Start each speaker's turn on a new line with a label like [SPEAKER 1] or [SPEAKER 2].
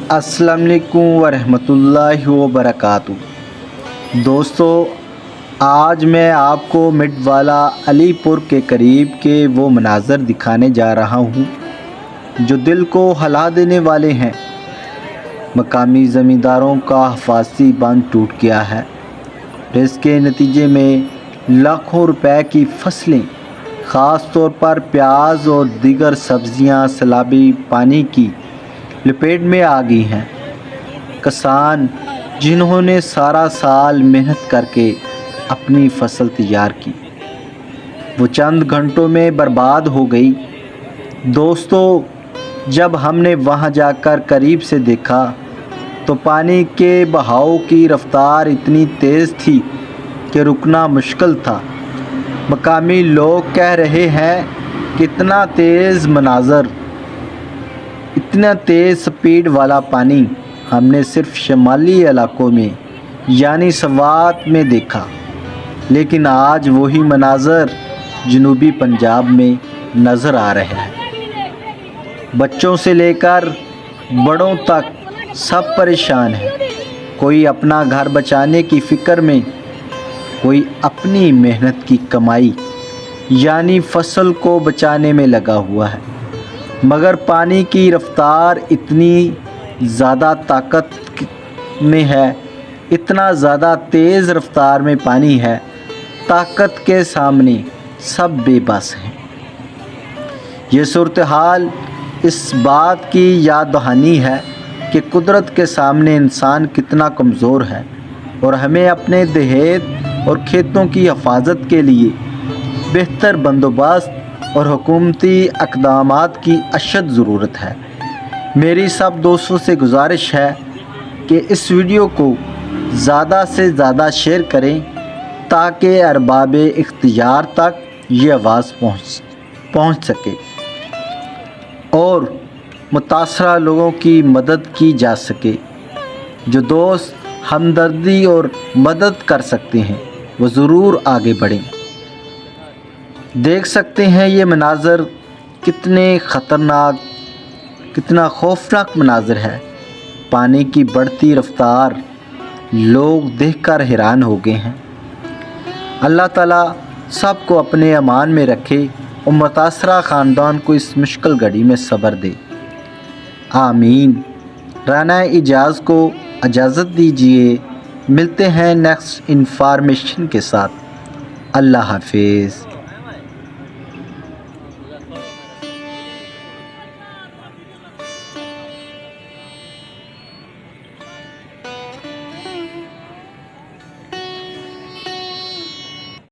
[SPEAKER 1] السلام علیکم ورحمۃ اللہ وبرکاتہ۔ دوستو، آج میں آپ کو مٹوالا علی پور کے قریب کے وہ مناظر دکھانے جا رہا ہوں جو دل کو ہلا دینے والے ہیں۔ مقامی زمینداروں کا حفاظتی بند ٹوٹ گیا ہے، جس کے نتیجے میں لاکھوں روپے کی فصلیں، خاص طور پر پیاز اور دیگر سبزیاں سیلابی پانی کی لپیٹ میں آ گئی ہیں۔ کسان جنہوں نے سارا سال محنت کر کے اپنی فصل تیار کی، وہ چند گھنٹوں میں برباد ہو گئی۔ دوستو، جب ہم نے وہاں جا کر قریب سے دیکھا تو پانی کے بہاؤ کی رفتار اتنی تیز تھی کہ رکنا مشکل تھا۔ مقامی لوگ کہہ رہے ہیں کہ اتنا تیز سپیڈ والا پانی ہم نے صرف شمالی علاقوں میں یعنی سوات میں دیکھا، لیکن آج وہی مناظر جنوبی پنجاب میں نظر آ رہے ہیں۔ بچوں سے لے کر بڑوں تک سب پریشان ہیں، کوئی اپنا گھر بچانے کی فکر میں، کوئی اپنی محنت کی کمائی یعنی فصل کو بچانے میں لگا ہوا ہے، مگر پانی کی رفتار اتنی زیادہ طاقت میں ہے، اتنا زیادہ تیز رفتار میں پانی ہے، طاقت کے سامنے سب بے بس ہیں۔ یہ صورتحال اس بات کی یاد دہانی ہے کہ قدرت کے سامنے انسان کتنا کمزور ہے، اور ہمیں اپنے دیہات اور کھیتوں کی حفاظت کے لیے بہتر بندوبست اور حکومتی اقدامات کی اشد ضرورت ہے۔ میری سب دوستوں سے گزارش ہے کہ اس ویڈیو کو زیادہ سے زیادہ شیئر کریں تاکہ ارباب اختیار تک یہ آواز پہنچ سکے اور متاثرہ لوگوں کی مدد کی جا سکے۔ جو دوست ہمدردی اور مدد کر سکتے ہیں وہ ضرور آگے بڑھیں۔ دیکھ سکتے ہیں یہ مناظر کتنا خوفناک مناظر ہے۔ پانی کی بڑھتی رفتار لوگ دیکھ کر حیران ہو گئے ہیں۔ اللہ تعالیٰ سب کو اپنے امان میں رکھے اور متاثرہ خاندان کو اس مشکل گھڑی میں صبر دے، آمین۔ رانا اعجاز کو اجازت دیجیے، ملتے ہیں نیکسٹ انفارمیشن کے ساتھ۔ اللہ حافظ۔